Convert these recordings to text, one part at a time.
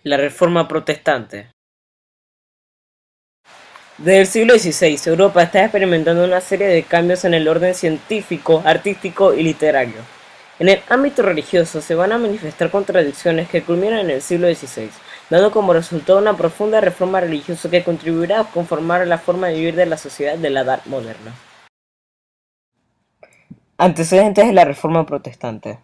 La Reforma Protestante. Desde el siglo XVI, Europa está experimentando una serie de cambios en el orden científico, artístico y literario. En el ámbito religioso se van a manifestar contradicciones que culminan en el siglo XVI, dando como resultado una profunda reforma religiosa que contribuirá a conformar la forma de vivir de la sociedad de la Edad Moderna. Antecedentes de la Reforma Protestante.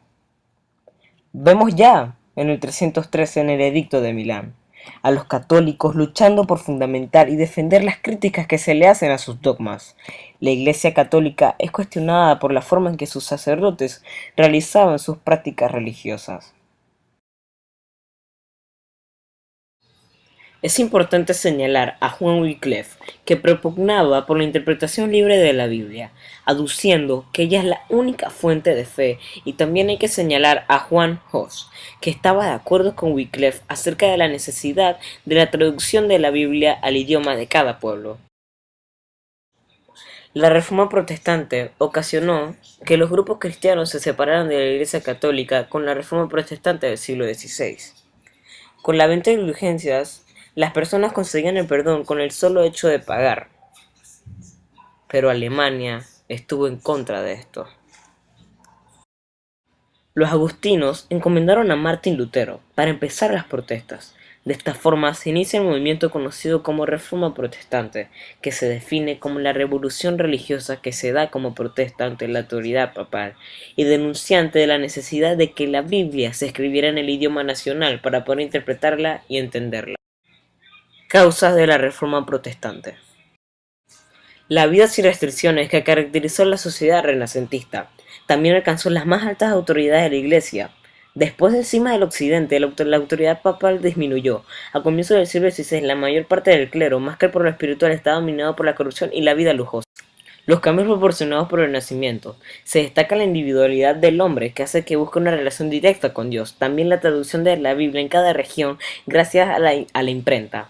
Vemos ya, en el 313 en el Edicto de Milán, a los católicos luchando por fundamentar y defender las críticas que se le hacen a sus dogmas. La Iglesia católica es cuestionada por la forma en que sus sacerdotes realizaban sus prácticas religiosas. Es importante señalar a Juan Wycliffe, que propugnaba por la interpretación libre de la Biblia, aduciendo que ella es la única fuente de fe, y también hay que señalar a Juan Hus, que estaba de acuerdo con Wycliffe acerca de la necesidad de la traducción de la Biblia al idioma de cada pueblo. La Reforma Protestante ocasionó que los grupos cristianos se separaran de la Iglesia Católica con la Reforma Protestante del siglo XVI. Con la venta de indulgencias, las personas conseguían el perdón con el solo hecho de pagar, pero Alemania estuvo en contra de esto. Los agustinos encomendaron a Martín Lutero para empezar las protestas. De esta forma se inicia el movimiento conocido como Reforma Protestante, que se define como la revolución religiosa que se da como protesta ante la autoridad papal y denunciante de la necesidad de que la Biblia se escribiera en el idioma nacional para poder interpretarla y entenderla. Causas de la Reforma Protestante. La vida sin restricciones que caracterizó la sociedad renacentista también alcanzó las más altas autoridades de la Iglesia. Después del cisma del Occidente, la autoridad papal disminuyó. A comienzos del siglo XVI, la mayor parte del clero, más que por lo espiritual, estaba dominado por la corrupción y la vida lujosa. Los cambios proporcionados por el Renacimiento. Se destaca la individualidad del hombre, que hace que busque una relación directa con Dios. También la traducción de la Biblia en cada región, gracias a la imprenta.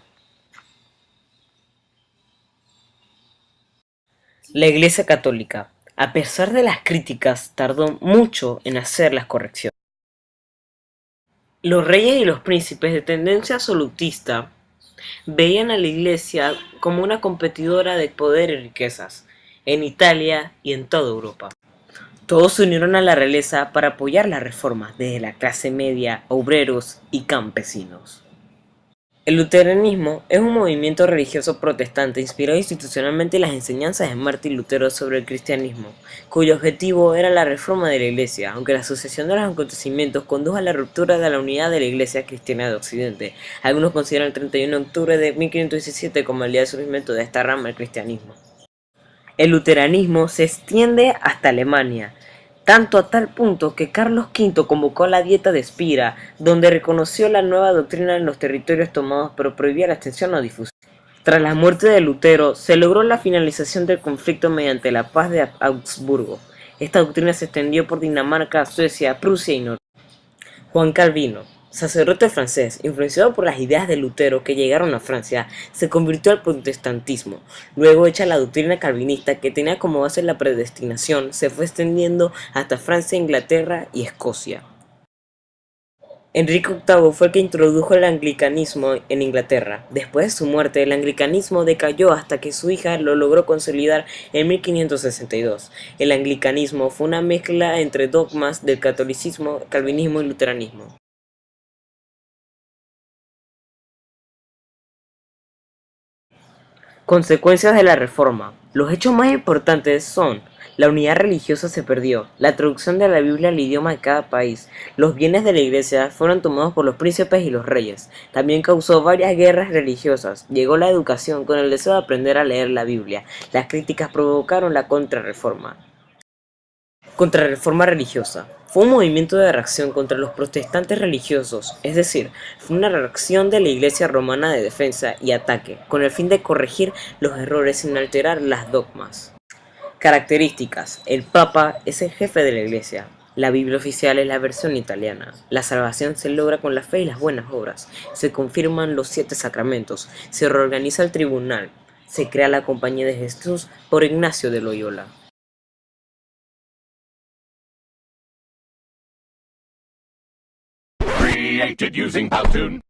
La Iglesia Católica, a pesar de las críticas, tardó mucho en hacer las correcciones. Los reyes y los príncipes de tendencia absolutista veían a la Iglesia como una competidora de poder y riquezas, en Italia y en toda Europa. Todos se unieron a la realeza para apoyar las reformas, desde la clase media, obreros y campesinos. El luteranismo es un movimiento religioso protestante inspirado institucionalmente en las enseñanzas de Martín Lutero sobre el cristianismo, cuyo objetivo era la reforma de la Iglesia, aunque la sucesión de los acontecimientos condujo a la ruptura de la unidad de la Iglesia cristiana de Occidente. Algunos consideran el 31 de octubre de 1517 como el día de surgimiento de esta rama del cristianismo. El luteranismo se extiende hasta Alemania, tanto a tal punto que Carlos V convocó la Dieta de Spira, donde reconoció la nueva doctrina en los territorios tomados pero prohibía la extensión o difusión. Tras la muerte de Lutero, se logró la finalización del conflicto mediante la Paz de Augsburgo. Esta doctrina se extendió por Dinamarca, Suecia, Prusia y Noruega. Juan Calvino, sacerdote francés, influenciado por las ideas de Lutero que llegaron a Francia, se convirtió al protestantismo. Luego, hecha la doctrina calvinista que tenía como base la predestinación, se fue extendiendo hasta Francia, Inglaterra y Escocia. Enrique VIII fue el que introdujo el anglicanismo en Inglaterra. Después de su muerte, el anglicanismo decayó hasta que su hija lo logró consolidar en 1562. El anglicanismo fue una mezcla entre dogmas del catolicismo, calvinismo y luteranismo. Consecuencias de la reforma. Los hechos más importantes son: la unidad religiosa se perdió, la traducción de la Biblia al idioma de cada país, los bienes de la iglesia fueron tomados por los príncipes y los reyes, también causó varias guerras religiosas, llegó la educación con el deseo de aprender a leer la Biblia, las críticas provocaron la contrarreforma. Contrarreforma religiosa. Fue un movimiento de reacción contra los protestantes religiosos, es decir, fue una reacción de la Iglesia romana de defensa y ataque, con el fin de corregir los errores sin alterar las dogmas. Características. El Papa es el jefe de la Iglesia. La Biblia oficial es la versión italiana. La salvación se logra con la fe y las buenas obras. Se confirman los 7 sacramentos. Se reorganiza el tribunal. Se crea la Compañía de Jesús por Ignacio de Loyola. Created using Powtoon.